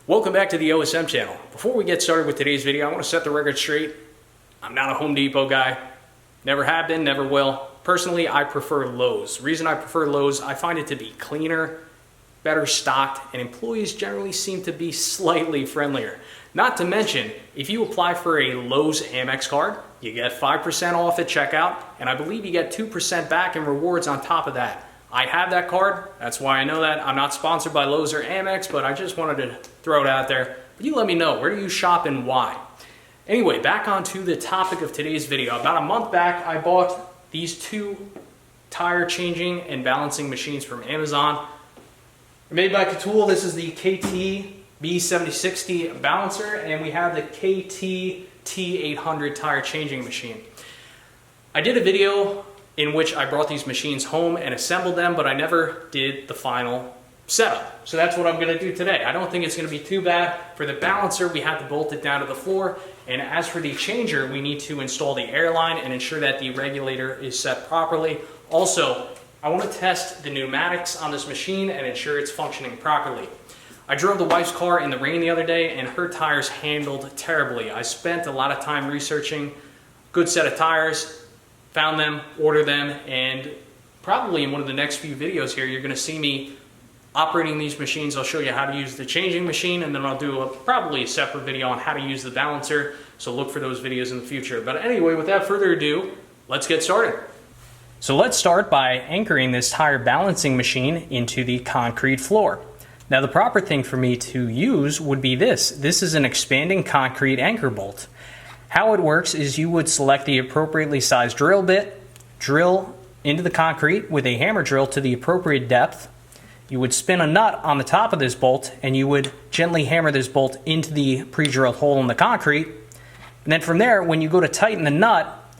Welcome back to the OSM channel. Before we get started with today's video, I want to set the record straight. I'm not a Home Depot guy. Never have been, never will. Personally, I prefer Lowe's. The reason I prefer Lowe's, I find it to be cleaner, better stocked, and employees generally seem to be slightly friendlier. Not to mention, if you apply for a Lowe's Amex card, you get 5% off at checkout, and I believe you get 2% back in rewards on top of that. I have that card, that's why I know that. I'm not sponsored by Lowe's or Amex, but I just wanted to throw it out there. But you let me know, where do you shop and why? Anyway, back onto the topic of today's video. About a month back, I bought these two tire changing and balancing machines from Amazon. They're made by Katool. This is the KT-B760 balancer, and we have the KT-T800 tire changing machine. I did a video in which I brought these machines home and assembled them, but I never did the final setup. So that's what I'm gonna do today. I don't think it's gonna be too bad. For the balancer, we have to bolt it down to the floor. And as for the changer, we need to install the air line and ensure that the regulator is set properly. Also, I wanna test the pneumatics on this machine and ensure it's functioning properly. I drove the wife's car in the rain the other day and her tires handled terribly. I spent a lot of time researching a good set of tires, found them, ordered them, and probably in one of the next few videos here, you're gonna see me operating these machines. I'll show you how to use the changing machine, and then I'll do probably a separate video on how to use the balancer, so look for those videos in the future. But anyway, without further ado, let's get started. So let's start by anchoring this tire balancing machine into the concrete floor. Now the proper thing for me to use would be this. This is an expanding concrete anchor bolt. How it works is you would select the appropriately sized drill bit, drill into the concrete with a hammer drill to the appropriate depth. You would spin a nut on the top of this bolt and you would gently hammer this bolt into the pre-drilled hole in the concrete. And then from there, when you go to tighten the nut,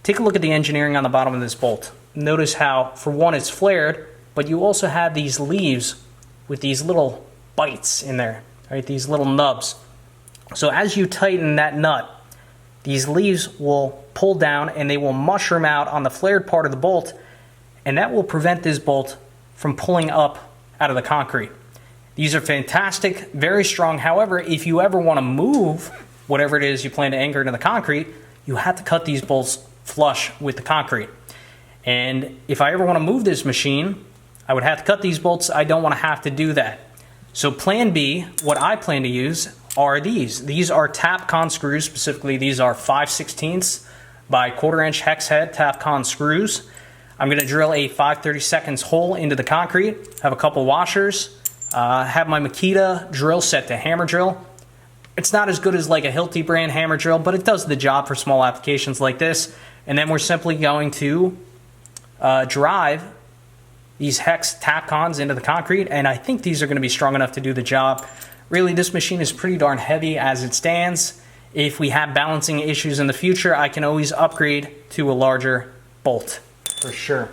take a look at the engineering on the bottom of this bolt. Notice how, for one, it's flared, but you also have these leaves with these little bites in there, right? These little nubs. So as you tighten that nut, these leaves will pull down and they will mushroom out on the flared part of the bolt, and that will prevent this bolt from pulling up out of the concrete. These are fantastic, very strong. However, if you ever want to move whatever it is you plan to anchor into the concrete, you have to cut these bolts flush with the concrete. And if I ever want to move this machine, I would have to cut these bolts. I don't want to have to do that. So plan B, what I plan to use are these. These are Tapcon screws. Specifically, these are 5/16 by 1/4 inch hex head Tapcon screws. I'm going to drill a 5/32 hole into the concrete, have a couple washers, have my Makita drill set to hammer drill. It's not as good as like a Hilti brand hammer drill, but it does the job for small applications like this. And then we're simply going to drive these hex Tapcons into the concrete, and I think these are going to be strong enough to do the job. Really, this machine is pretty darn heavy as it stands. If we have balancing issues in the future, I can always upgrade to a larger bolt, for sure.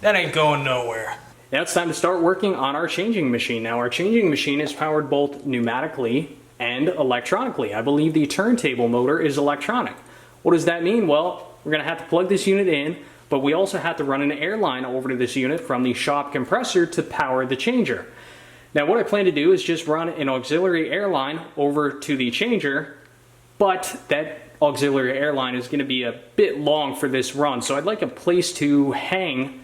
That ain't going nowhere. Now it's time to start working on our changing machine. Now our changing machine is powered both pneumatically and electronically. I believe the turntable motor is electronic. What does that mean? Well, we're gonna have to plug this unit in, but we also have to run an air line over to this unit from the shop compressor to power the changer. Now what I plan to do is just run an auxiliary air line over to the changer, but that auxiliary air line is going to be a bit long for this run, so I'd like a place to hang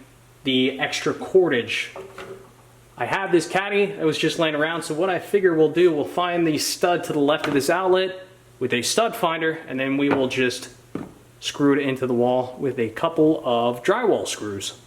the extra cordage. I have this caddy that was just laying around, so what I figure we'll do, we'll find the stud to the left of this outlet with a stud finder, and then we will just screw it into the wall with a couple of drywall screws.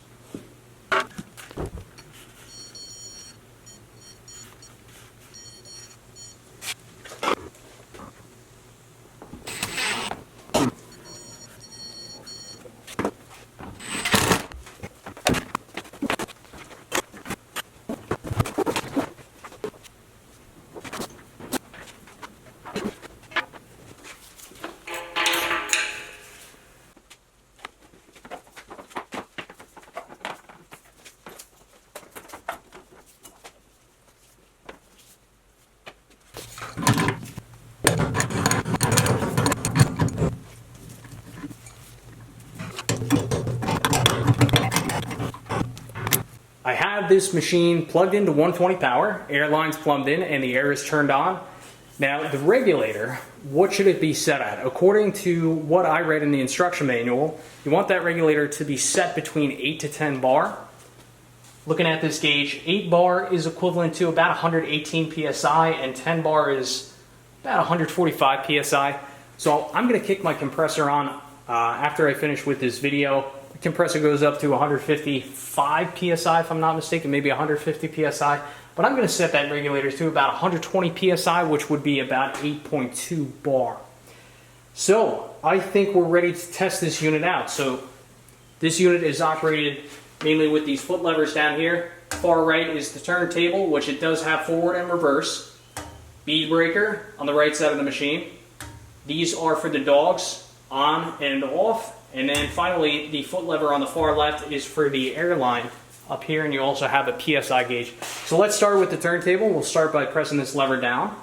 I have this machine plugged into 120 power, air line's plumbed in, and the air is turned on. Now the regulator, what should it be set at? According to what I read in the instruction manual, you want that regulator to be set between 8 to 10 bar. Looking at this gauge, 8 bar is equivalent to about 118 psi, and 10 bar is about 145 psi. So I'm going to kick my compressor on after I finish with this video. The compressor goes up to 155 psi if I'm not mistaken, maybe 150 psi. But I'm going to set that regulator to about 120 psi, which would be about 8.2 bar. So I think we're ready to test this unit out. So this unit is operated mainly with these foot levers down here. Far right is the turntable, which it does have forward and reverse. Bead breaker on the right side of the machine. These are for the dogs, on and off. And then finally, the foot lever on the far left is for the airline up here, and you also have a PSI gauge. So let's start with the turntable. We'll start by pressing this lever down.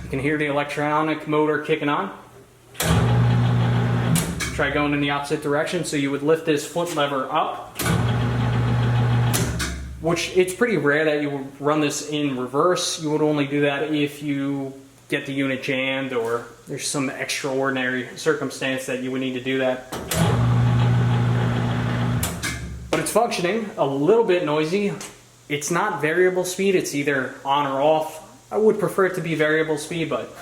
You can hear the electronic motor kicking on. Try going in the opposite direction. So you would lift this foot lever up, which it's pretty rare that you would run this in reverse. You would only do that if you get the unit jammed or there's some extraordinary circumstance that you would need to do that. But it's functioning, a little bit noisy. It's not variable speed, it's either on or off. I would prefer it to be variable speed, but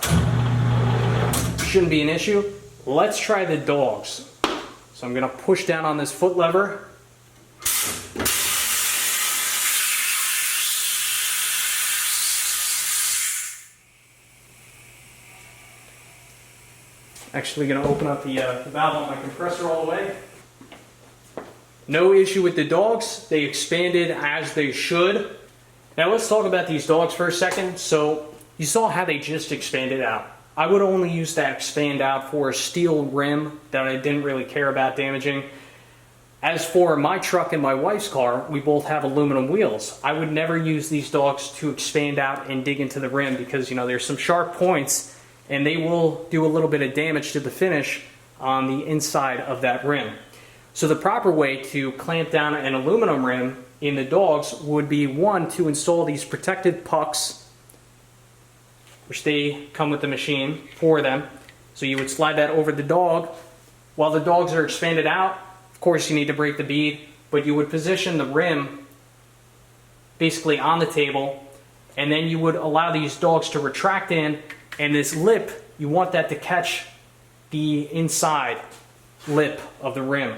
shouldn't be an issue. Let's try the dogs. So I'm gonna push down on this foot lever. Actually going to open up the valve on my compressor all the way. No issue with the dogs. They expanded as they should. Now let's talk about these dogs for a second. So you saw how they just expanded out. I would only use that expand out for a steel rim that I didn't really care about damaging. As for my truck and my wife's car, we both have aluminum wheels. I would never use these dogs to expand out and dig into the rim because, you know, there's some sharp points and they will do a little bit of damage to the finish on the inside of that rim. So the proper way to clamp down an aluminum rim in the dogs would be, one, to install these protected pucks, which they come with the machine for them. So you would slide that over the dog. While the dogs are expanded out, of course you need to break the bead, but you would position the rim basically on the table, and then you would allow these dogs to retract in. And this lip, you want that to catch the inside lip of the rim.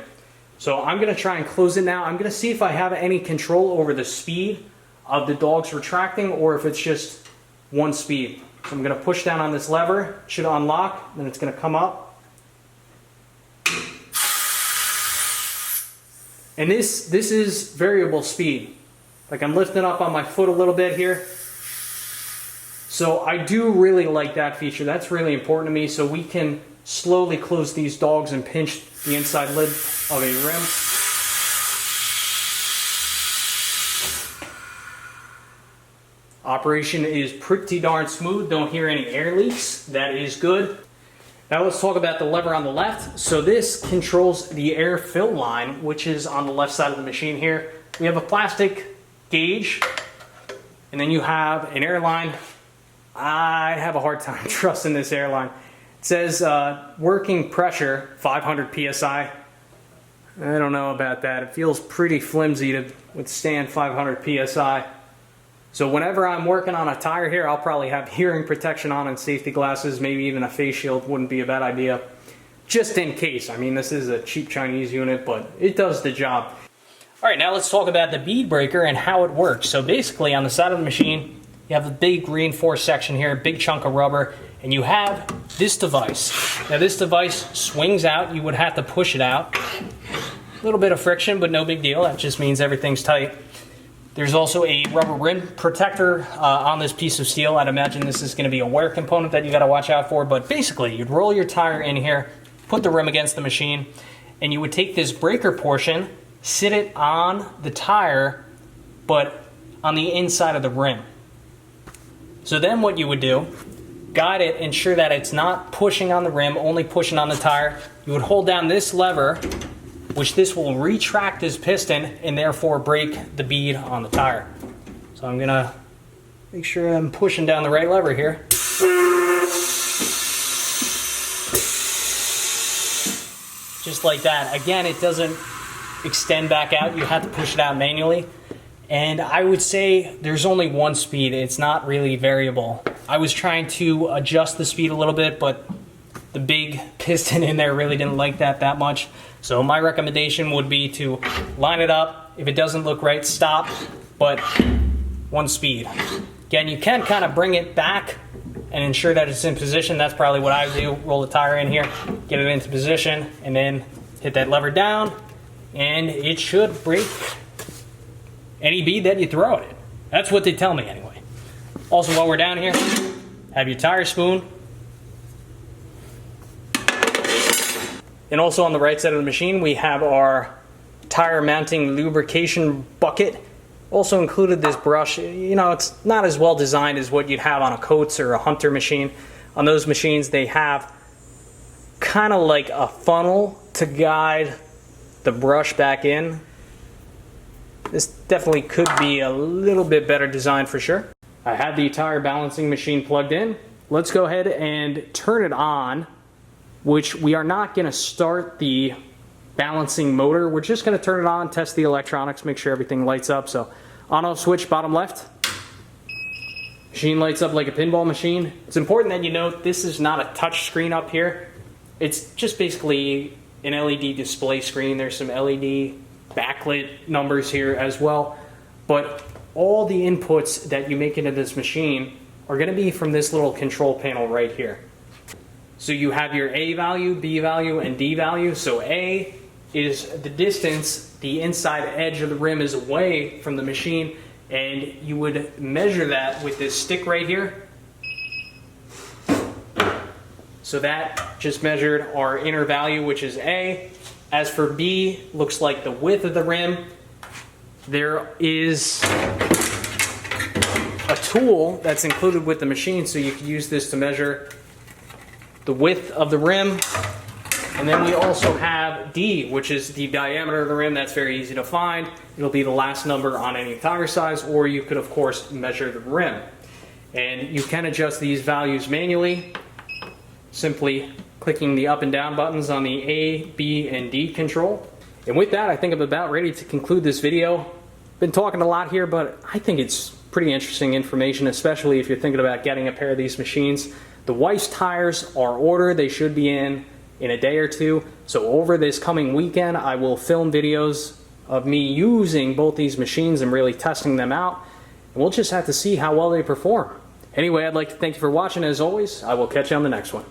So I'm going to try and close it now. I'm going to see if I have any control over the speed of the dogs retracting or if it's just one speed. So I'm going to push down on this lever. It should unlock, then it's going to come up. And this is variable speed. Like I'm lifting up on my foot a little bit here. So I do really like that feature. That's really important to me, so we can slowly close these dogs and pinch the inside lid of a rim. Operation is pretty darn smooth. Don't hear any air leaks. That is good. Now let's talk about the lever on the left. So this controls the air fill line, which is on the left side of the machine here. We have a plastic gauge, and then you have an air line. I have a hard time trusting this airline. It says working pressure 500 psi. I don't know about that. It feels pretty flimsy to withstand 500 PSI. So whenever I'm working on a tire here, I'll probably have hearing protection on and safety glasses. Maybe even a face shield wouldn't be a bad idea. Just in case. I mean, this is a cheap Chinese unit, but it does the job. All right, now let's talk about the bead breaker and how it works. So basically, on the side of the machine, you have a big reinforced section here, a big chunk of rubber, and you have this device. Now this device swings out. You would have to push it out. A little bit of friction, but no big deal. That just means everything's tight. There's also a rubber rim protector on this piece of steel. I'd imagine this is going to be a wear component that you got to watch out for, but basically you'd roll your tire in here, put the rim against the machine, and you would take this breaker portion, sit it on the tire, but on the inside of the rim. So then what you would do, guide it, ensure that it's not pushing on the rim, only pushing on the tire. You would hold down this lever, which this will retract this piston and therefore break the bead on the tire. So I'm gonna make sure I'm pushing down the right lever here. Just like that. Again, it doesn't extend back out. You have to push it out manually. And I would say there's only one speed. It's not really variable. I was trying to adjust the speed a little bit, but the big piston in there really didn't like that much. So my recommendation would be to line it up. If it doesn't look right, stop, but one speed. Again, you can kind of bring it back and ensure that it's in position. That's probably what I would do. Roll the tire in here, get it into position, and then hit that lever down, and it should break any bead that you throw at it. That's what they tell me anyway. Also, while we're down here, have your tire spoon. And also on the right side of the machine, we have our tire mounting lubrication bucket. Also included this brush. You know, it's not as well designed as what you'd have on a Coates or a Hunter machine. On those machines, they have kind of like a funnel to guide the brush back in. This definitely could be a little bit better designed for sure. I have the tire balancing machine plugged in. Let's go ahead and turn it on, which we are not going to start the balancing motor. We're just going to turn it on, test the electronics, make sure everything lights up. So on-off switch, bottom left. Machine lights up like a pinball machine. It's important that you note this is not a touch screen up here. It's just basically an LED display screen. There's some LED backlit numbers here as well, but all the inputs that you make into this machine are going to be from this little control panel right here. So you have your A value, B value, and D value. So A is the distance the inside edge of the rim is away from the machine, and you would measure that with this stick right here. So that just measured our inner value, which is A. As for B, looks like the width of the rim. There is a tool that's included with the machine, so you can use this to measure the width of the rim. And then we also have D, which is the diameter of the rim. That's very easy to find. It'll be the last number on any tire size, or you could, of course, measure the rim. And you can adjust these values manually, simply clicking the up and down buttons on the A, B, and D control. And with that, I think I'm about ready to conclude this video. Been talking a lot here, but I think it's pretty interesting information, especially if you're thinking about getting a pair of these machines. The Weiss tires are ordered. They should be in a day or two. So over this coming weekend, I will film videos of me using both these machines and really testing them out. And we'll just have to see how well they perform. Anyway, I'd like to thank you for watching. As always, I will catch you on the next one.